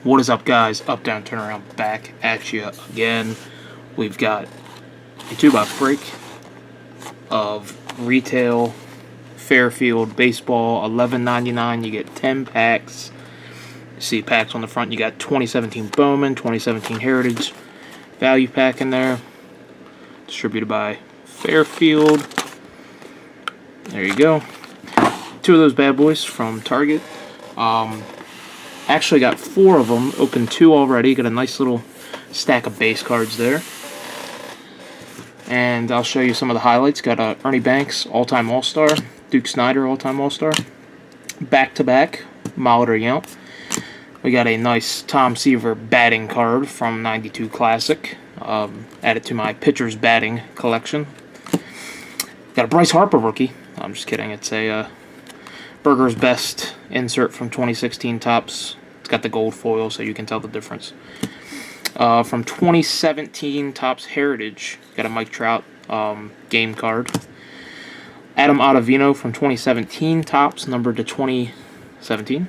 What is up, guys? Up, down, turn around, back at you again. We've got a 2-box break of retail Fairfield baseball, $11.99. You get 10 packs. You see packs on the front. You got 2017 Bowman, 2017 Heritage value pack in there. Distributed by Fairfield. There you go. 2 of those bad boys from Target. Actually got 4 of them. Opened 2 already. Got a nice little stack of base cards there. And I'll show you some of the highlights. Got Ernie Banks, all-time All-Star. Duke Snider, all-time All-Star. Back-to-back, Molitor Yount. We got a nice Tom Seaver batting card from 92 Classic. Added to my pitcher's batting collection. Got a Bryce Harper rookie. I'm just kidding. It's a Burger's Best insert from 2016 Topps. It's got the gold foil, so you can tell the difference. From 2017 Topps Heritage, got a Mike Trout game card. Adam Ottavino from 2017 Topps, numbered to 2017.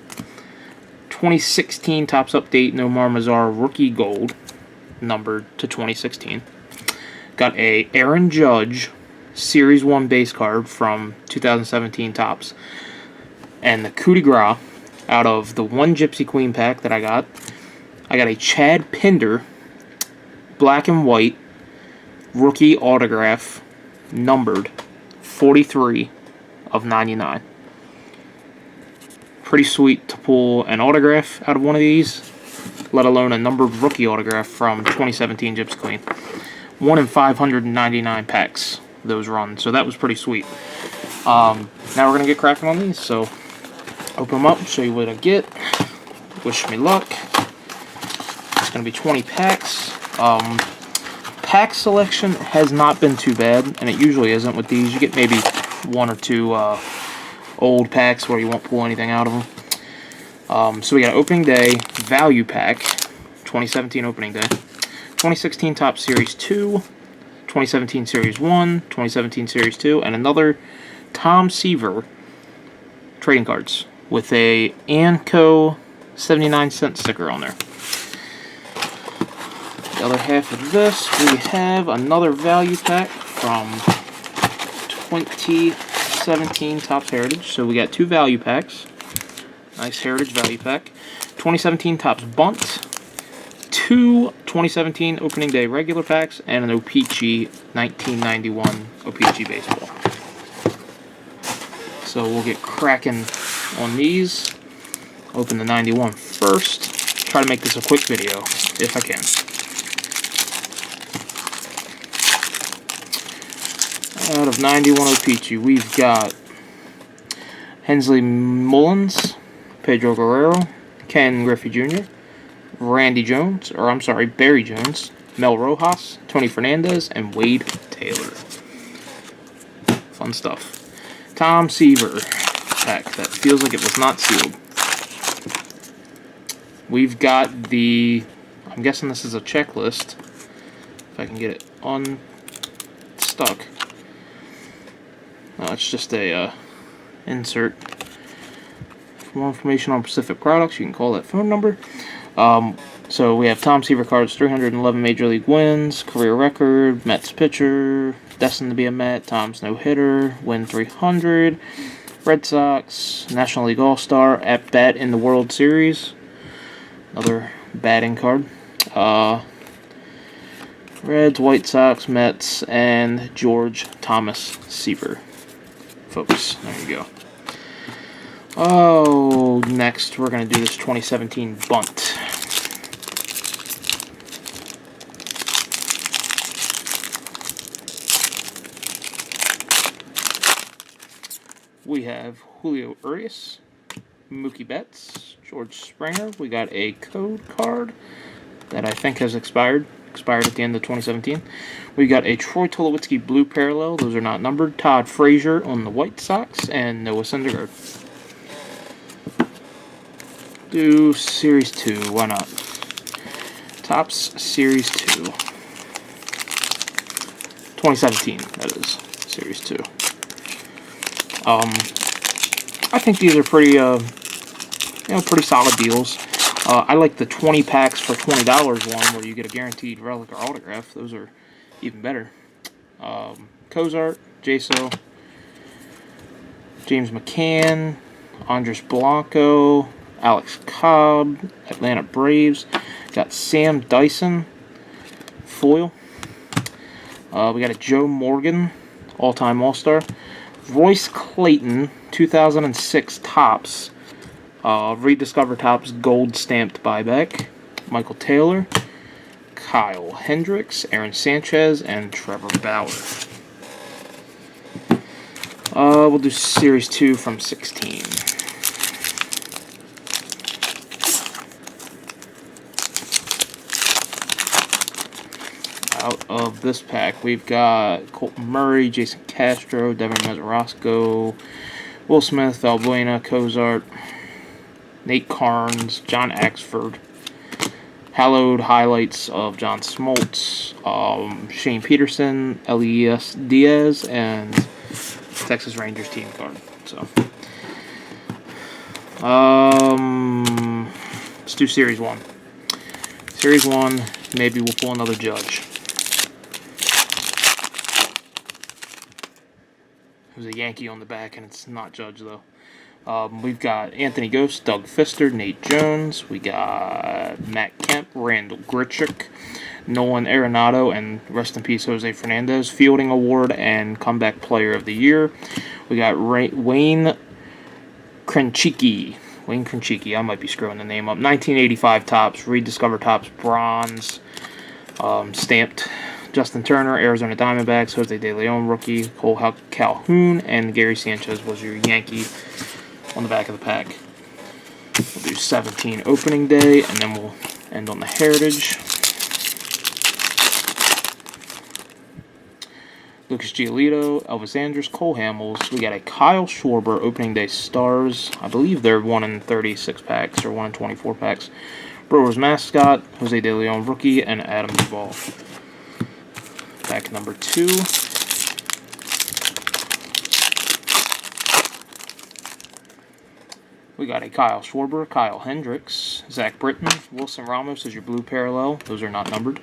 2016 Topps Update, Nomar Mazar rookie gold, numbered to 2016. Got a Aaron Judge Series 1 base card from 2017 Topps. And the coup de grace out of the 1 Gypsy Queen pack that I got a Chad Pinder black and white rookie autograph, numbered 43 of 99. Pretty sweet to pull an autograph out of one of these, let alone a numbered rookie autograph from 2017 Gypsy Queen. 1 in 599 packs those run, so that was pretty sweet. Now we're going to get cracking on these, so open them up, show you what I get. Wish me luck. It's going to be 20 packs. Pack selection has not been too bad, and it usually isn't with these. You get maybe 1 or 2 old packs where you won't pull anything out of them. So we got opening day value pack, 2017 opening day, 2016 Topps Series 2, 2017 Series 1, 2017 Series 2, and another Tom Seaver trading cards with a Anco 79-cent sticker on there. The other half of this, we have another value pack from 2017 Topps Heritage. So we got 2 value packs. Nice Heritage value pack. 2017 Topps Bunt. 2 2017 Opening Day regular packs. And an O-Pee-Chee 1991 O-Pee-Chee baseball. So we'll get cracking on these. Open the 91 first. Try to make this a quick video, if I can. Out of 91 O-Pee-Chee, we've got Hensley Mullins, Pedro Guerrero, Ken Griffey Jr., Randy Jones, Barry Jones, Mel Rojas, Tony Fernandez, and Wade Taylor. Fun stuff. Tom Seaver pack that feels like it was not sealed. We've got the, I'm guessing this is a checklist, if I can get it unstuck. No, it's just a insert. For more information on Pacific products, you can call that phone number. So we have Tom Seaver cards, 311 Major League wins, career record, Mets pitcher, destined to be a Met, Tom's no-hitter, win 300, Red Sox, National League All-Star, at-bat in the World Series, another batting card, Reds, White Sox, Mets, and George Thomas Seaver. Folks, there you go. Oh, next we're going to do this 2017 Bunt. We have Julio Urias, Mookie Betts, George Springer. We got a code card that I think has expired at the end of 2017. We got a Troy Tulowitzki blue parallel. Those are not numbered. Todd Frazier on the White Sox, and Noah Syndergaard. Do Series 2, why not? Topps Series 2. 2017, that is. Series 2. I think these are pretty, pretty solid deals. I like the 20 packs for $20 one where you get a guaranteed relic or autograph. Those are even better. Cozart, Jaso, James McCann, Andres Blanco, Alex Cobb, Atlanta Braves. Got Sam Dyson, foil. We got a Joe Morgan, all-time All-Star. Royce Clayton, 2006 Topps. Rediscover Topps gold stamped buyback. Michael Taylor, Kyle Hendricks, Aaron Sanchez, and Trevor Bauer. We'll do Series 2 from 16. Out of this pack, we've got Colton Murray, Jason Castro, Devin Mesorasko, Will Smith, Valbuena, Cozart, Nate Carnes, John Axford, hallowed highlights of John Smoltz, Shane Peterson, Elias Diaz, and Texas Rangers team card. So, let's do Series 1. Series 1, maybe we'll pull another Judge. There's a Yankee on the back, and it's not Judge, though. We've got Anthony Ghost, Doug Fister, Nate Jones. We got Matt Kemp, Randall Grichuk, Nolan Arenado, and rest in peace, Jose Fernandez. Fielding Award and Comeback Player of the Year. We got Wayne Krenchicki, I might be screwing the name up. 1985 Topps, Rediscover Topps bronze, stamped. Justin Turner, Arizona Diamondbacks, Jose De Leon, rookie, Cole Calhoun, and Gary Sanchez was your Yankee on the back of the pack. We'll do 17 opening day, and then we'll end on the Heritage. Lucas Giolito, Elvis Andrus, Cole Hamels. We got a Kyle Schwarber opening day stars. I believe they're 1 in 36 packs or 1 in 24 packs. Brewers mascot, Jose De Leon rookie, and Adam Duvall. Pack number 2. We got a Kyle Schwarber, Kyle Hendricks, Zach Britton, Wilson Ramos is your blue parallel. Those are not numbered.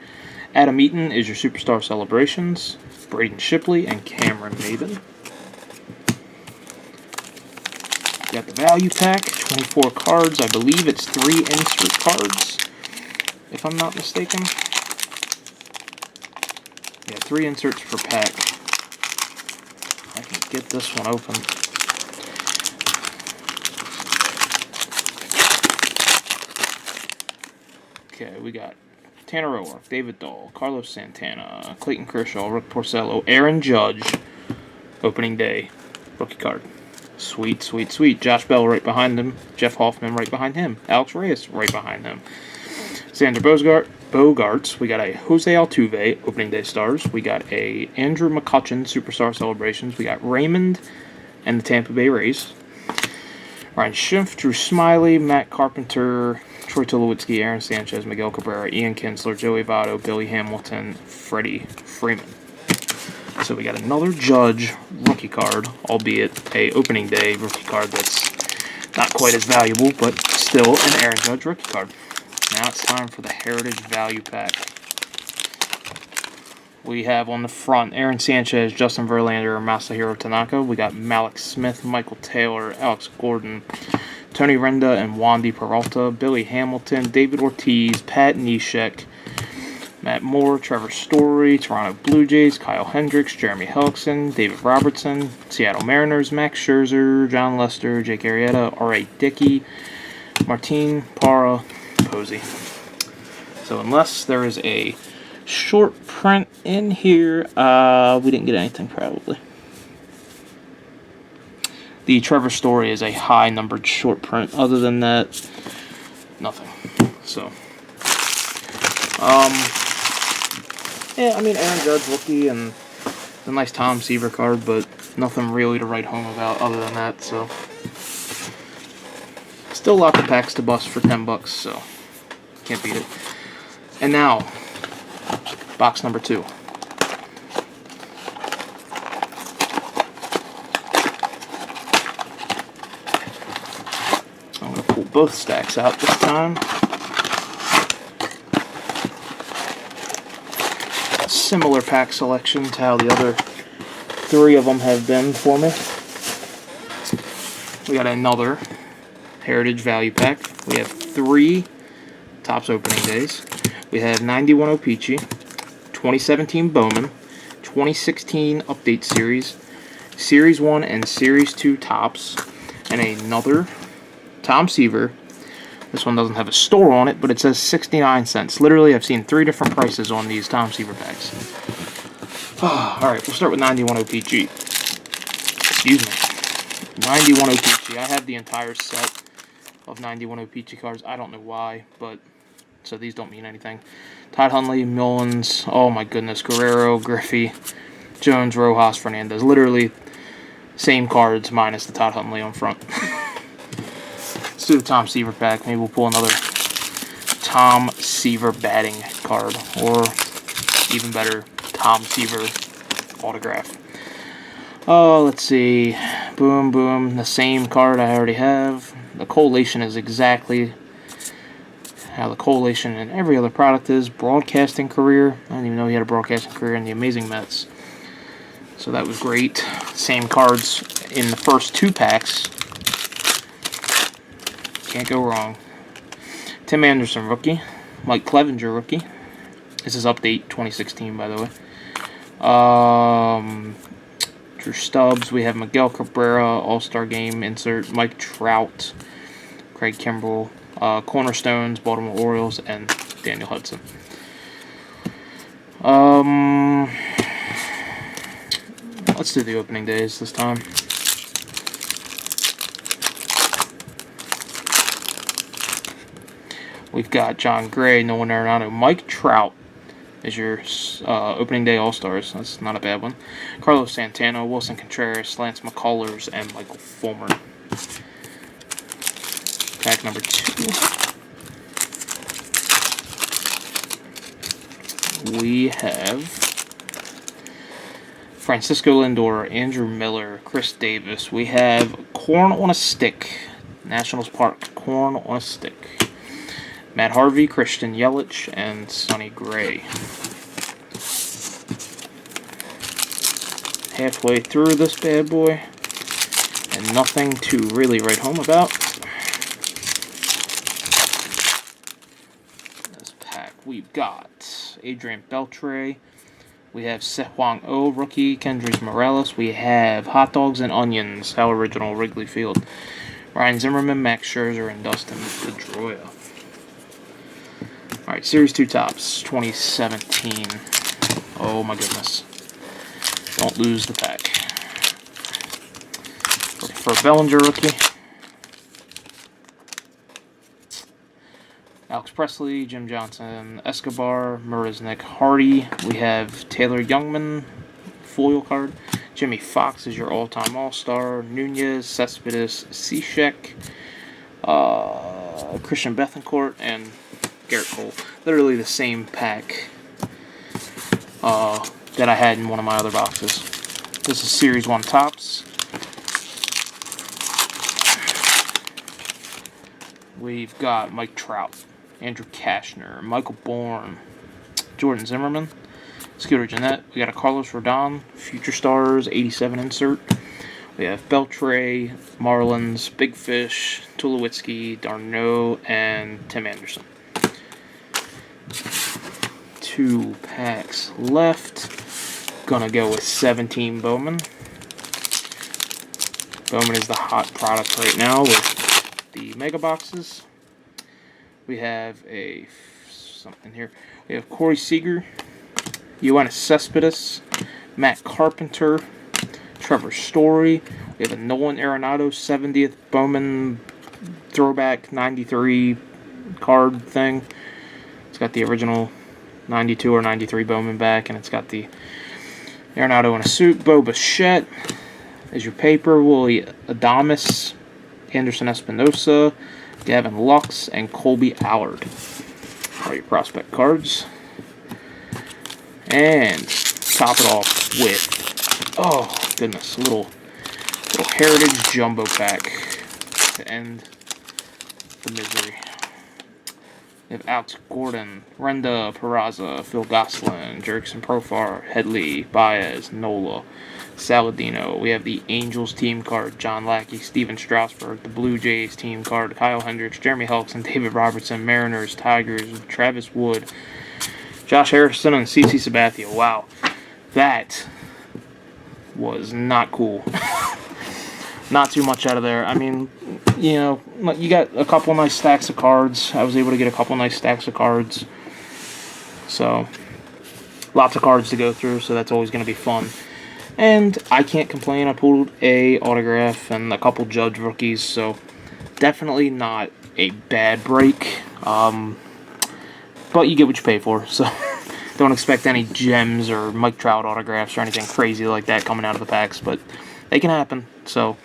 Adam Eaton is your Superstar Celebrations. Braden Shipley and Cameron Maben. Got the value pack, 24 cards. I believe it's 3 insert cards, if I'm not mistaken. Yeah, 3 inserts per pack. I can get this one open. Okay, we got Tanner O'Rourke, David Dahl, Carlos Santana, Clayton Kershaw, Rick Porcello, Aaron Judge, opening day, rookie card. Sweet, sweet, sweet. Josh Bell right behind him. Jeff Hoffman right behind him. Alex Reyes right behind him. Xander Bogaerts. We got a Jose Altuve, opening day stars. We got a Andrew McCutchen, Superstar Celebrations. We got Raymond and the Tampa Bay Rays. Ryan Schimpf, Drew Smiley, Matt Carpenter, Troy Tulowitzki, Aaron Sanchez, Miguel Cabrera, Ian Kinsler, Joey Votto, Billy Hamilton, Freddie Freeman. So we got another Judge rookie card, albeit a opening day rookie card that's not quite as valuable, but still an Aaron Judge rookie card. Now it's time for the Heritage Value Pack. We have on the front Aaron Sanchez, Justin Verlander, Masahiro Tanaka. We got Malik Smith, Michael Taylor, Alex Gordon, Tony Renda and Wandy Peralta, Billy Hamilton, David Ortiz, Pat Neshek, Matt Moore, Trevor Story, Toronto Blue Jays, Kyle Hendricks, Jeremy Hellickson, David Robertson, Seattle Mariners, Max Scherzer, John Lester, Jake Arrieta, R.A. Dickey, Martin Parra, Posey. So unless there is a short print in here, we didn't get anything probably. The Trevor Story is a high numbered short print. Other than that, nothing. So, yeah, I mean, Aaron Judge rookie and a nice Tom Seaver card, but nothing really to write home about other than that. So, still lots of packs to bust for $10, so can't beat it. And now, box number 2. I'm going to pull both stacks out this time. similar pack selection to how the other 3 of them have been for me. We got another Heritage Value Pack. We have 3 Topps opening days. We have 91 O-Pee-Chee, 2017 Bowman, 2016 Update Series, Series 1 and Series 2 Topps, and another Tom Seaver. This one doesn't have a store on it, but it says 69 cents. Literally, I've seen 3 different prices on these Tom Seaver packs. Alright, we'll start with 91 O-Pee-Chee. Excuse me. 91 O-Pee-Chee. I have the entire set of 91 O-Pee-Chee cards. I don't know why, but so these don't mean anything. Todd Hundley, Mullins, oh my goodness, Guerrero, Griffey, Jones, Rojas, Fernandez. Literally same cards minus the Todd Hundley on front. Let's do the Tom Seaver pack. Maybe we'll pull another Tom Seaver batting card, or even better, Tom Seaver autograph. Oh, let's see. Boom, boom. The same card I already have. The collation is exactly how the collation in every other product is. Broadcasting career. I didn't even know he had a broadcasting career in the Amazing Mets. So that was great. Same cards in the first 2 packs. Can't go wrong. Tim Anderson, rookie. Mike Clevenger, rookie. This is update 2016, by the way. Drew Stubbs. We have Miguel Cabrera, All-Star Game insert. Mike Trout. Craig Kimbrell. Cornerstones, Baltimore Orioles, and Daniel Hudson. Let's do the opening days this time. We've got John Gray, Nolan Arenado, Mike Trout is your opening day All-Stars. That's not a bad one. Carlos Santana, Wilson Contreras, Lance McCullers, and Michael Fulmer. Pack number 2. We have Francisco Lindor, Andrew Miller, Chris Davis. We have Corn on a Stick, Nationals Park, Corn on a Stick. Matt Harvey, Christian Yelich, and Sonny Gray. Halfway through this bad boy, and nothing to really write home about. This pack, we've got Adrian Beltre. We have Sehwang Oh, rookie. Kendrys Morales. We have Hot Dogs and Onions, how original Wrigley Field. Ryan Zimmerman, Max Scherzer, and Dustin Pedroia. Alright, Series 2 Topps, 2017. Oh my goodness. Don't lose the pack. For Bellinger, rookie. Alex Presley, Jim Johnson, Escobar, Marisnik, Hardy. We have Taylor Youngman, foil card. Jimmy Fox is your all-time All-Star. Nunez, Cespedes, Cishek, Christian Bethancourt, and Garrett Cole. Literally the same pack that I had in one of my other boxes. This is Series 1 Topps. We've got Mike Trout, Andrew Cashner, Michael Bourne, Jordan Zimmerman, Scooter Gennett. We got a Carlos Rodon, Future Stars, 87 insert. We have Beltre, Marlins, Big Fish, Tulowitzki, Darno, and Tim Anderson. 2 packs left. Gonna go with 17 Bowman. Bowman is the hot product right now with the mega boxes. We have something here. We have Corey Seager, Yoenis Cespedes, Matt Carpenter, Trevor Story. We have a Nolan Arenado 70th Bowman throwback 93 card thing. It's got the original 92 or 93 Bowman back, and it's got the Arenado in a suit. Bo Bichette is your paper. Willie Adames, Anderson Espinosa, Gavin Lux, and Colby Allard are your prospect cards. And top it off with, oh goodness, a little Heritage Jumbo pack to end the misery. We have Alex Gordon, Renda Peraza, Phil Gosselin, Jerickson Profar, Headley, Baez, Nola, Saladino. We have the Angels team card, John Lackey, Steven Strasburg. The Blue Jays team card, Kyle Hendricks, Jeremy Hellickson, David Robertson, Mariners, Tigers, Travis Wood, Josh Harrison, and CC Sabathia. Wow, that was not cool. Not too much out of there. I mean, you know, you got a couple nice stacks of cards. I was able to get a couple nice stacks of cards. So, lots of cards to go through, so that's always going to be fun. And I can't complain. I pulled a autograph and a couple Judge rookies, so definitely not a bad break. But you get what you pay for, so don't expect any gems or Mike Trout autographs or anything crazy like that coming out of the packs, but they can happen. So,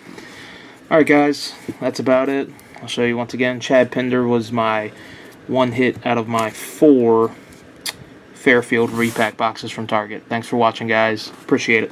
alright guys, that's about it. I'll show you once again. Chad Pinder was my one hit out of my 4 Fairfield Repack boxes from Target. Thanks for watching, guys. Appreciate it.